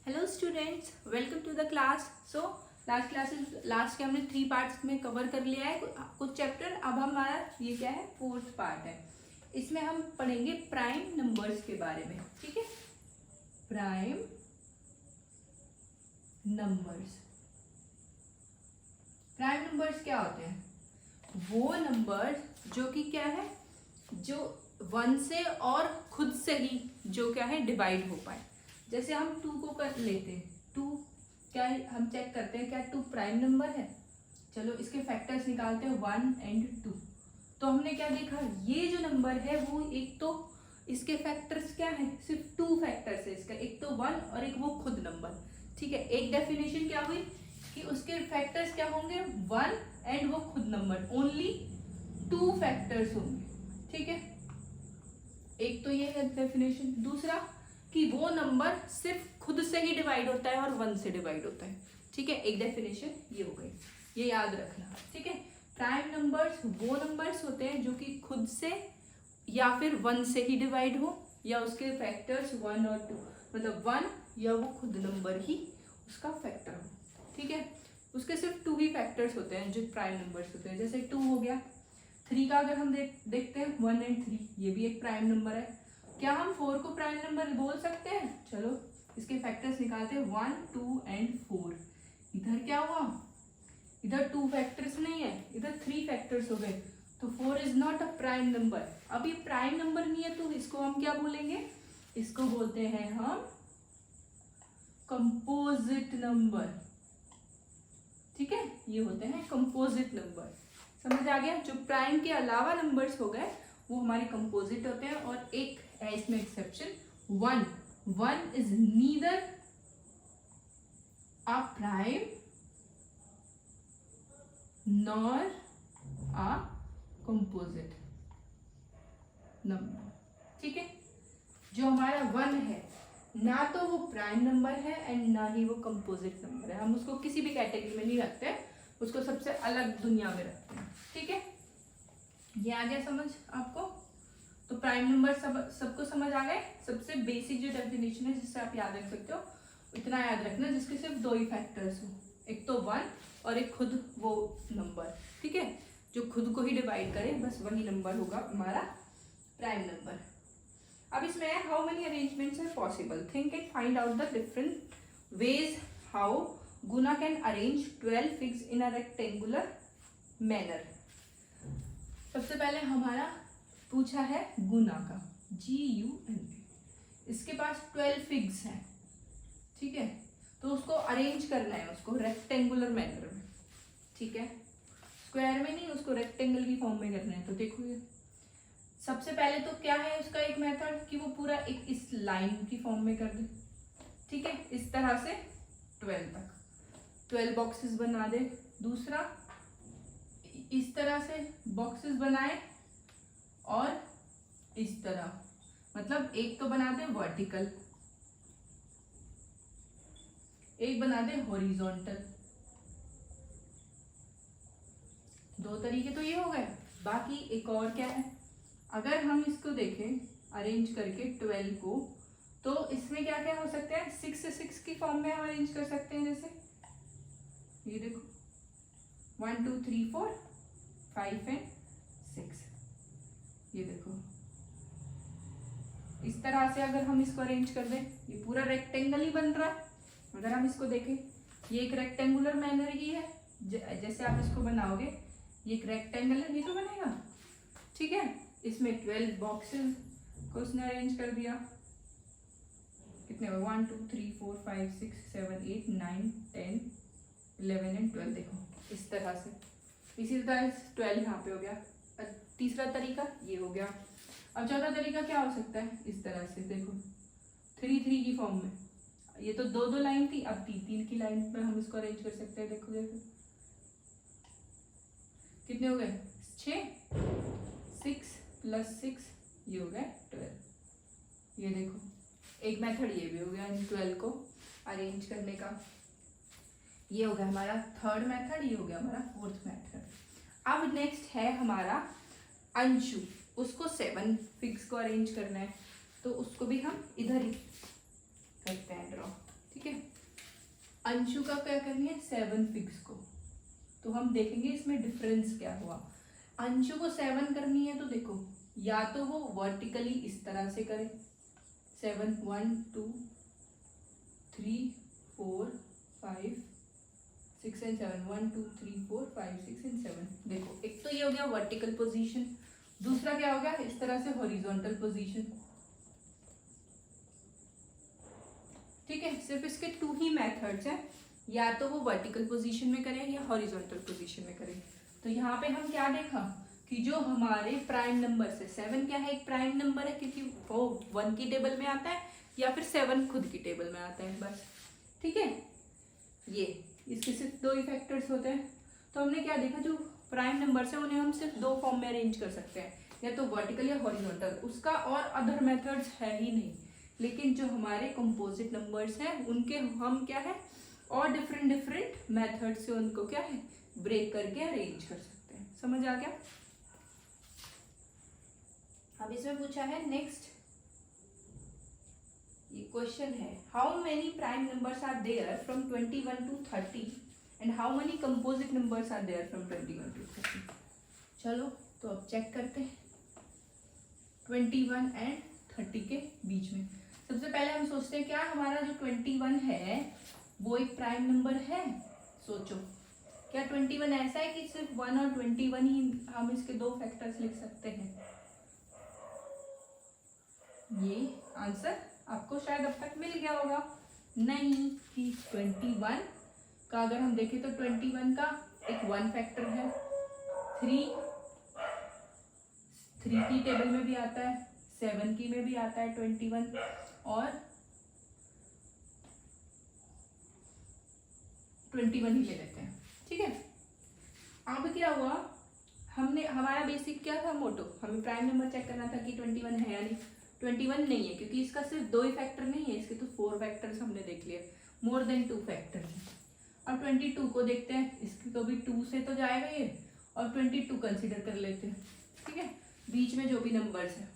Hello students, welcome to the class. So last के हमने 3 parts में कवर कर लिया है कुछ चैप्टर। अब हमारा ये क्या है, 4th पार्ट है। इसमें हम पढ़ेंगे प्राइम नंबर्स के बारे में। ठीक है, प्राइम नंबर्स। प्राइम नंबर्स क्या होते हैं? वो नंबर्स जो कि क्या है, जो 1 से और खुद से ही जो क्या है डिवाइड हो पाए। जैसे हम 2 को कर लेते हैं, 2 क्या है, हम चेक करते हैं क्या 2 प्राइम नंबर है। चलो इसके फैक्टर्स निकालते हैं 1 और 2। तो हमने क्या देखा, ये जो नंबर है वो एक तो इसके फैक्टर्स क्या है, सिर्फ 2 फैक्टर्स है इसका, एक तो 1 और एक वो खुद नंबर। ठीक है, एक डेफिनेशन क्या हुई कि उसके फैक्टर्स क्या होंगे, 1 और वो खुद नंबर, ओनली 2 फैक्टर्स होंगे। ठीक है, एक तो ये है डेफिनेशन। दूसरा कि वो नंबर सिर्फ खुद से ही डिवाइड होता है और 1 से डिवाइड होता है। ठीक है, एक डेफिनेशन ये हो गई, ये याद रखना। ठीक है, प्राइम नंबर्स वो नंबर्स होते हैं जो कि खुद से या फिर 1 से ही डिवाइड हो, या उसके फैक्टर्स 1 और 2, मतलब 1 या वो खुद नंबर ही उसका फैक्टर हो। ठीक है, उसके सिर्फ 2 ही फैक्टर्स होते हैं जो प्राइम नंबर्स होते हैं। जैसे 2 हो गया। 3 का अगर हम देखते हैं 1 और 3, ये भी एक प्राइम नंबर है। क्या हम 4 को प्राइम नंबर बोल सकते हैं? चलो इसके फैक्टर्स निकालते हैं, 1, 2 और 4। इधर क्या हुआ, इधर 2 फैक्टर्स नहीं है, इधर 3 फैक्टर्स हो गए, तो 4 is not a prime number. अब ये प्राइम नंबर नहीं है तो इसको हम क्या बोलेंगे, इसको बोलते हैं हम कंपोजिट नंबर। ठीक है, ये होते हैं कंपोजिट नंबर। समझ आ गया? जो प्राइम के अलावा नंबर्स हो गए वो हमारे कंपोजिट होते हैं। और एक है इसमें exception, 1 is neither a prime nor a composite number. ठीक है, जो हमारा 1 है ना तो वो प्राइम नंबर है एंड ना ही वो कंपोजिट नंबर है। हम उसको किसी भी कैटेगरी में नहीं रखते, उसको सबसे अलग दुनिया में रखते हैं। ठीक है, ये आ गया समझ आपको? तो प्राइम नंबर सबको समझ आ गए। सबसे बेसिक जो डेफिनेशन है जिससे आप याद रख सकते हो, इतना याद रखना जिसके सिर्फ 2 ही फैक्टर्स हो, एक तो 1 और एक खुद वो नंबर। ठीक है, जो खुद को ही डिवाइड करे, बस वही नंबर होगा हमारा प्राइम नंबर। अब इसमें है how many arrangements are possible, think and find out the different ways how Guna can arrange 12 figs in a rectangular manner. सबसे पहले हमारा पूछा है गुना का, GUNA। इसके पास 12 फिग्स हैं। ठीक है, तो उसको अरेंज करना है, उसको रेक्टेंगुलर मैनर में। ठीक है, स्क्वायर में नहीं, उसको रेक्टेंगल की फॉर्म में करना है। तो देखो ये सबसे पहले तो क्या है उसका एक मेथड कि वो पूरा एक इस लाइन की फॉर्म में कर दे। ठीक है, इस तरह से 12 तक 12 बॉक्सेस बना दे। दूसरा इस तरह से बॉक्सेस बनाए और इस तरह, मतलब एक तो बना दे वर्टिकल, एक बना दे हॉरिजॉन्टल। 2 तरीके तो ये हो गए। बाकी एक और क्या है, अगर हम इसको देखें अरेंज करके 12 को, तो इसमें क्या क्या हो सकते हैं, 6 से 6 की फॉर्म में हम अरेंज कर सकते हैं। जैसे ये देखो 1 2 3 4 5 और 6, ये देखो इस तरह से अगर हम इसको अरेंज कर दें, ये पूरा रेक्टेंगल ही बन रहा है। अगर हम इसको देखें, ये एक रेक्टेंगुलर मैनर ही है। जैसे आप इसको बनाओगे, ये एक रेक्टेंगल ही तो बनेगा। ठीक है, इसमें 12 बॉक्सेस को उसने अरेंज कर दिया। कितने हुए, 1 2 3 4 5 6 7 8 9 10 11 और 12। देखो इस तरह से, इसी तरह 12 यहाँ पे हो गया। तीसरा तरीका ये हो गया। अब चौथा तरीका क्या हो सकता है, इस तरह से देखो 3 3 की फॉर्म में। ये तो 2 2 लाइन थी, अब 3 3 की लाइन में हम इसको अरेंज कर सकते हैं। देखो देखो कितने हो गए, 6 6 + 6, ये हो गया 12। ये देखो एक मेथड ये भी हो गया इन 12 को अरेंज करने का। ये हो गया हमारा 3rd मेथड, ये हो गया हमारा 4th मेथड। अब नेक्स्ट है हमारा अंशु, उसको 7 फिग्स को अरेंज करना है, तो उसको भी हम इधर ही करते हैं ड्रॉ। ठीक है, अंशु का क्या करनी है 7 फिक्स को, तो हम देखेंगे इसमें डिफरेंस क्या हुआ। अंशु को 7 करनी है तो देखो या तो वो वर्टिकली इस तरह से करे 7 1 2 3 4 5 6 एंड 7 1 2 3 4 5 6 एंड 7। देखो एक तो ये हो गया वर्टिकल पोजीशन, दूसरा क्या हो गया इस तरह से हॉरिजॉन्टल पोजीशन। ठीक है, सिर्फ इसके 2 ही मेथड्स हैं, या तो वो वर्टिकल पोजीशन में करें या हॉरिजॉन्टल पोजीशन में करें। तो यहाँ पे हम क्या देखा कि जो हमारे प्राइम नंबर से 7 क्या है एक प्राइम नंबर है क्योंकि वो 1 की टेबल में आता है या फिर 7 खुद की टेबल में आता है बस। ठीक है, ये इसके सिर्फ 2 ही फैक्टर्स होते हैं। तो हमने क्या देखा जो प्राइम नंबर्स है उन्हें हम सिर्फ 2 फॉर्म में अरेंज कर सकते हैं, या तो वर्टिकल या हॉरिजॉन्टल, उसका और अदर मेथड्स है ही नहीं। लेकिन जो हमारे कंपोजिट नंबर्स हैं उनके हम क्या है और डिफरेंट मेथड से उनको क्या है ब्रेक करके अरेंज कर सकते हैं। समझ आ गया। अब इसमें पूछा है नेक्स्ट ये क्वेश्चन है how many prime numbers are there from 21 to 30 and how many composite numbers are there from 21 to 30। चलो तो अब चेक करते हैं 21 एंड 30 के बीच में। सबसे पहले हम सोचते हैं क्या हमारा जो 21 है वो एक प्राइम नंबर है। सोचो क्या 21 ऐसा है कि सिर्फ 1 और 21 ही हम इसके 2 फैक्टर्स लिख सकते हैं। ये आंसर आपको शायद अब तक मिल गया होगा। नहीं कि 21 का अगर हम देखें तो 21 का एक 1 फैक्टर है, 3 की टेबल में भी आता है, 7 की में भी आता है 21 और 21 ही ले लेते हैं। ठीक है, अब क्या हुआ हमने हमारा बेसिक क्या था मोटो, हमें प्राइम नंबर चेक करना था कि 21 है या नहीं। 21 नहीं है क्योंकि इसका सिर्फ 2 ही फैक्टर नहीं है, इसके तो 4 फैक्टर्स हमने देख लिए, मोर देन 2 फैक्टर्स। अब 22 को देखते हैं, इसकी तो भी 2 से तो जाएगा ये, और 22 कंसीडर कर लेते हैं। ठीक है, बीच में जो भी नंबर्स है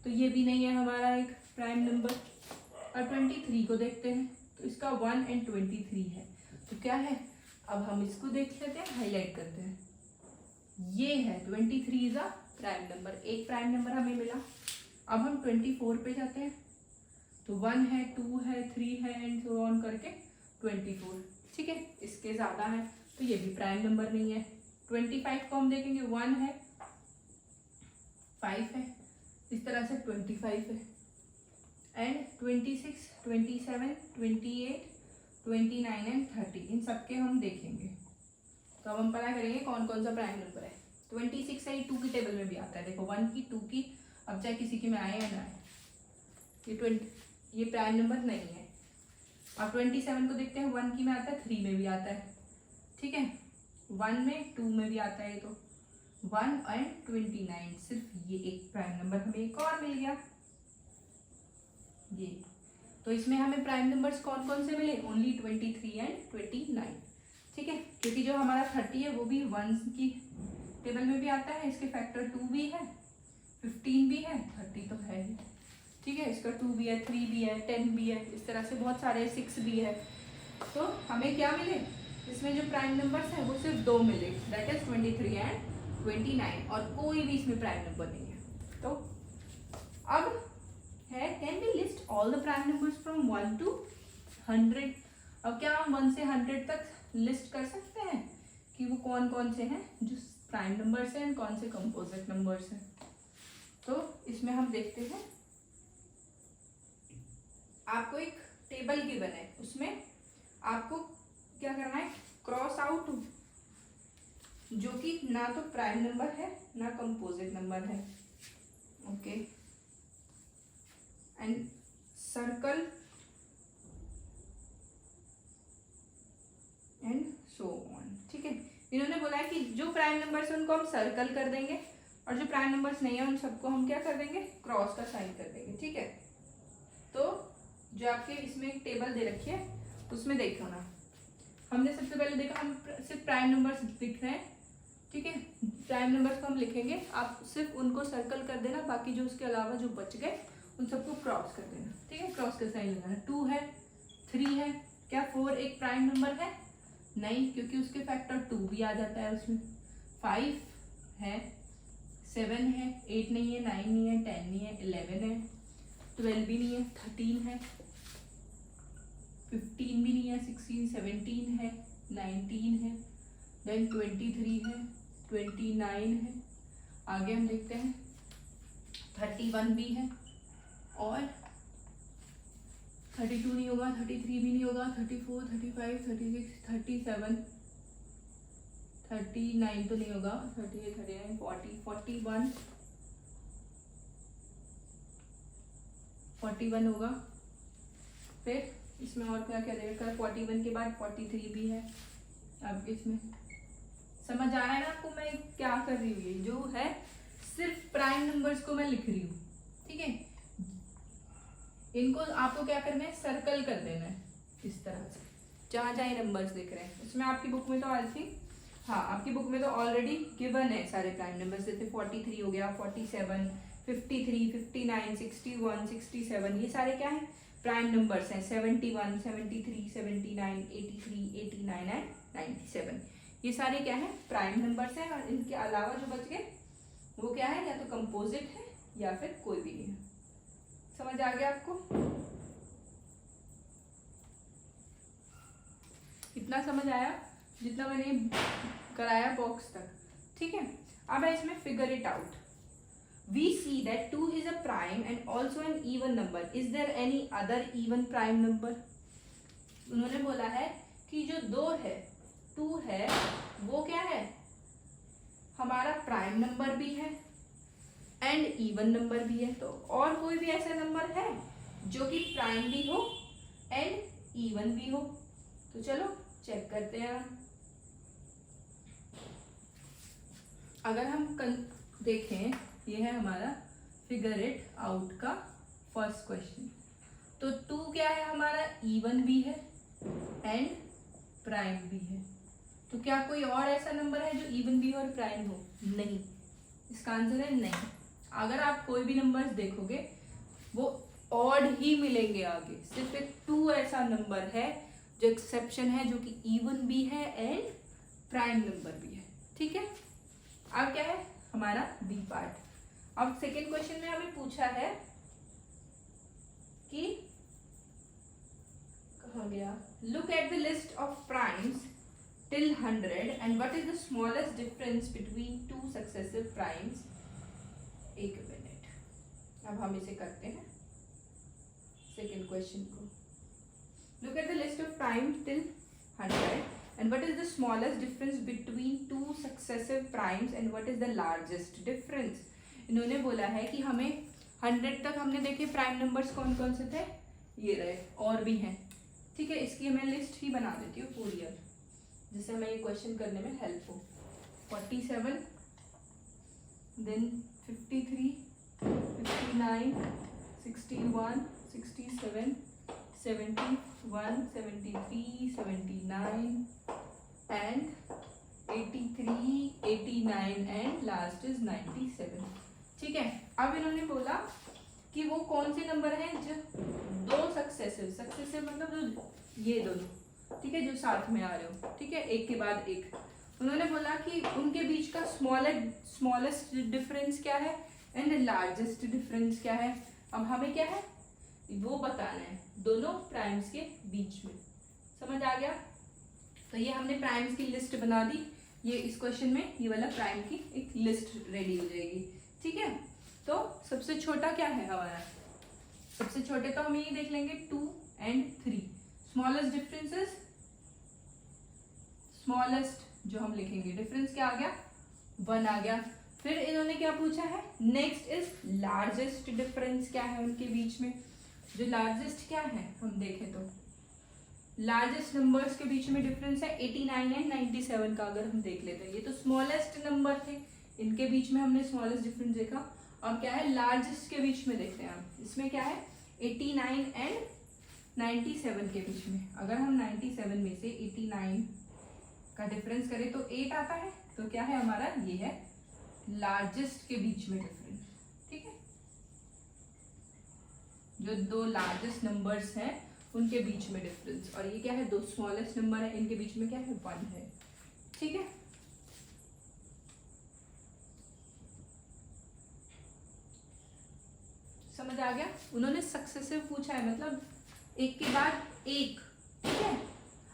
तो ये भी नहीं है हमारा एक प्राइम नंबर। और 23 को देखते हैं तो इसका 1 एंड 23 है, तो क्या है अब हम इसको देख लेते हैं, हाईलाइट करते हैं। ये है 23 इज अ प्राइम नंबर, एक प्राइम नंबर हमें मिला। अब हम 24 पे जाते हैं तो 1 है 2 है 3 है एंड सो ऑन करके 24। ठीक है, इसके ज़्यादा है तो ये भी प्राइम नंबर नहीं है। 25 को हम देखेंगे 1 है 5 है, इस तरह से 25 है एंड 26 27 28 29 एंड 30 इन सबके हम देखेंगे। तो अब हम पता करेंगे कौन कौन सा प्राइम नंबर है। 26 है 2 की टेबल में भी आता है, देखो 1 की 2 की, अब चाहे किसी की में आए या ना आए, ये प्राइम नंबर नहीं है। अब 27 को देखते हैं, 1 की में आता है 3 में भी आता है। ठीक है, 1 में 2 में भी आता है, तो 1 एंड 29 सिर्फ ये एक प्राइम नंबर हमें एक और मिल गया ये। तो इसमें हमें प्राइम नंबर्स कौन कौन से मिले, ओनली 23 एंड 29। ठीक है, क्योंकि जो हमारा 30 है वो भी 1 की टेबल में भी आता है, इसके फैक्टर 2 भी है, 15 भी है, 30 तो है ही। ठीक है, इसका 2 भी है, 3 भी है, 10 भी है, इस तरह से बहुत सारे, 6 भी है। तो हमें क्या मिले, इसमें जो प्राइम नंबर्स हैं वो सिर्फ 2 मिले, दैट इज 23 एंड 29, और कोई भी इसमें प्राइम नंबर नहीं है। तो अब है can be list all the prime numbers from 1 to 100। अब क्या हम 1 से 100 तक लिस्ट कर सकते हैं कि वो कौन कौन से हैं जो प्राइम नंबर्स हैं, कौन से कंपोजिट नंबर्स हैं। तो इसमें हम देखते हैं, आपको एक टेबल गिवन है, उसमें आपको क्या करना है, क्रॉस आउट जो कि ना तो प्राइम नंबर है ना कंपोजिट नंबर है। Okay, and circle and so on. ठीक है, इन्होंने बोला है कि जो प्राइम नंबर्स है उनको हम सर्कल कर देंगे और जो प्राइम नंबर्स नहीं है उन सबको हम क्या कर देंगे, क्रॉस का साइन कर देंगे। ठीक है, तो जो आपके इसमें एक टेबल दे रखी है उसमें देखो ना, हमने सबसे पहले देखा हम सिर्फ प्राइम नंबर्स लिख रहे हैं। ठीक है, प्राइम नंबर्स को हम लिखेंगे, आप सिर्फ उनको सर्कल कर देना, बाकी जो उसके अलावा जो बच गए उन सबको क्रॉस कर देना। ठीक है, क्रॉस का साइन लगाना। 2 है 3 है, क्या 4 एक प्राइम नंबर है? नहीं, क्योंकि उसके फैक्टर 2 भी आ जाता है उसमें। 5 है, 7 है, 8 नहीं है, 9 नहीं है, 10 नहीं है, 11 है, 12 भी नहीं है, 13 है, 15 भी नहीं है, 16, 17 है, 19 है, देन 23 है, 29 है, आगे हम देखते हैं 31 भी है, और 32 नहीं होगा, 33 भी नहीं होगा, 34, 35, 36, 37, 39 तो नहीं होगा, 38, 39, 40, 41, 41 होगा। फिर इसमें और क्या क्या देगा? 41 के बाद 43 भी है। अब इसमें समझ आ रहा है ना आपको मैं क्या कर रही हूँ? ये जो है सिर्फ प्राइम नंबर्स को मैं लिख रही हूँ, ठीक है। इनको आपको क्या करना है? सर्कल कर देना है इस तरह से, जहां जहां नंबर्स दिख रहे हैं। इसमें आपकी बुक में तो आई थिंक, हाँ आपकी बुक में तो ऑलरेडी गिवन है सारे प्राइम नंबर्स, जैसे 43 हो गया, 47, 53, 59, 61, 67, ये सारे क्या है? प्राइम नंबर्स हैं। 71, 73, 79, 83, 89 एंड 97, ये सारे क्या है? प्राइम नंबर्स हैं। और इनके अलावा जो बच गए वो क्या है? या तो कंपोजिट है या फिर कोई भी नहीं है। समझ आ गया आपको? इतना समझ आया जितना मैंने कराया बॉक्स तक, ठीक है। अब है इसमें figure it out. We see that 2 is a prime and also an even number. Is there any other even prime number? उन्होंने बोला है कि जो 2 है, 2 है, वो क्या है? हमारा प्राइम नंबर भी है एंड इवन नंबर भी है। तो और कोई भी ऐसा नंबर है जो कि प्राइम भी हो एंड इवन भी हो? तो चलो चेक करते हैं। अगर हम देखें, ये है हमारा फिगर इट आउट का फर्स्ट क्वेश्चन। तो 2 क्या है? हमारा इवन भी है एंड प्राइम भी है। तो क्या कोई और ऐसा नंबर है जो इवन भी और प्राइम हो? नहीं, इसका आंसर है नहीं। अगर आप कोई भी नंबर्स देखोगे वो ऑड ही मिलेंगे आगे। सिर्फ एक 2 ऐसा नंबर है जो एक्सेप्शन है, जो कि इवन भी है एंड प्राइम नंबर भी है, ठीक है। अब क्या है हमारा बी पार्ट। अब सेकेंड क्वेश्चन में हमें पूछा है कि कहाँ गया? Look at the list of primes till 100 and what is the smallest difference between two successive primes? एक मिनट, अब हम इसे करते हैं सेकेंड क्वेश्चन को। Look at the list of primes till 100 and what is the smallest difference between two successive primes and what is the largest difference? इन्होंने बोला है कि हमें 100 तक हमने देखे प्राइम नंबर्स कौन कौन से थे, ये रहे, और भी हैं, ठीक है। इसकी मैं लिस्ट ही बना देती हूँ पूरी, जिससे हमें ये क्वेश्चन करने में हेल्प हो। 47, then 53, 59, 61, 67, 71, 73, 79 and 83, 89 and last is 97, ठीक है। अब इन्होंने बोला कि वो कौन से नंबर हैं जो 2 सक्सेसिव मतलब जो ये दोनों, ठीक है, जो साथ में आ रहे हो, ठीक है, एक के बाद एक। उन्होंने बोला कि उनके बीच का स्मॉलेस्ट डिफरेंस क्या है एंड लार्जेस्ट डिफरेंस क्या है। अब हमें क्या है वो बताना है दोनों प्राइम्स के बीच में। समझ आ गया? तो ये हमने प्राइम्स की लिस्ट बना दी। ये इस क्वेश्चन में ये वाला प्राइम की एक लिस्ट रेडी हो जाएगी, ठीक है। तो सबसे छोटा क्या है हमारा? सबसे छोटे तो हम ये देख लेंगे 2 एंड 3। स्मॉलेस्ट डिफरेंसेस, स्मॉलेस्ट जो हम लिखेंगे डिफरेंस क्या आ गया? 1 आ गया। फिर इन्होंने क्या पूछा है? नेक्स्ट इज लार्जेस्ट डिफरेंस क्या है उनके बीच में। जो लार्जेस्ट क्या है हम देखें तो लार्जेस्ट नंबर्स के बीच में डिफरेंस है 89 एंड 97 का। अगर हम देख लेते हैं, ये तो स्मॉलेस्ट नंबर थे, इनके बीच में हमने स्मॉलेस्ट डिफरेंस देखा। अब क्या है लार्जेस्ट के बीच में देखते हैं हम, इसमें क्या है 89 एंड 97 के बीच में। अगर हम 97 में से 89 का डिफरेंस करें तो 8 आता है, तो क्या है हमारा ये है लार्जेस्ट के बीच में डिफरेंस, ठीक है। जो 2 लार्जेस्ट नंबर्स हैं उनके बीच में डिफरेंस। और ये क्या है, दो स्मॉलेस्ट नंबर है, इनके बीच में क्या है, 1 है। ठीक है, समझ आ गया। उन्होंने सक्सेसिव पूछा है, मतलब एक के बाद एक। ठीक है,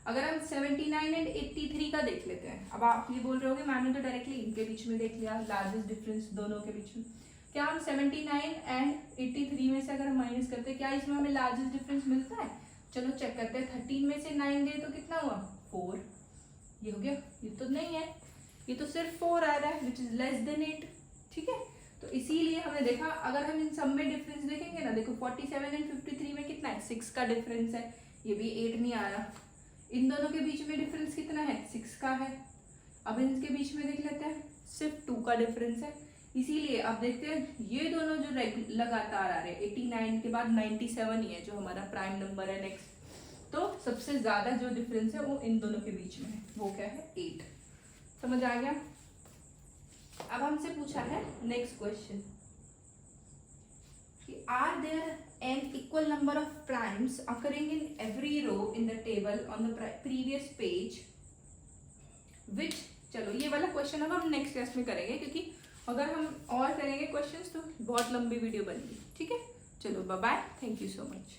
अगर हम 79 एंड 83 का देख लेते हैं। अब आप ये बोल रहे होगे मैम ने तो डायरेक्टली इनके बीच में देख लिया, लार्जेस्ट डिफरेंस दोनों के बीच में। क्या हम 79 एंड 83 में से अगर हम माइनस करते हैं, क्या इसमें हमें लार्जेस्ट डिफरेंस मिलता है? चलो चेक करते हैं। 13 में से 9 गए तो कितना हुआ, 4। ये हो गया, ये तो नहीं है, ये तो सिर्फ 4 आ रहा है, विच इज लेस देन 8। ठीक है, तो इसीलिए हमने देखा, अगर हम इन सब में डिफरेंस देखेंगे ना, देखो 47 एंड 53 में कितना है, 6 का डिफरेंस है, ये भी 8 नहीं आ रहा। इन दोनों के बीच में डिफरेंस कितना है, 6 का है। अब इनके बीच में देख लेते हैं, सिर्फ 2 का डिफरेंस है। इसीलिए अब देखते हैं, ये दोनों जो लगातार आ रहे हैं, 89 के बाद 97 ही है जो हमारा प्राइम नंबर है नेक्स्ट। तो सबसे ज्यादा जो डिफरेंस है वो इन दोनों के बीच में है, वो क्या है, 8। समझ आ गया। अब हमसे पूछा है नेक्स्ट क्वेश्चन कि are there an equal number of primes occurring in every row in the table on the previous page which. चलो ये वाला क्वेश्चन अब हम नेक्स्ट क्लास में करेंगे, क्योंकि अगर हम और करेंगे क्वेश्चंस तो बहुत लंबी वीडियो बनेगी। ठीक है, चलो bye bye, thank you so much.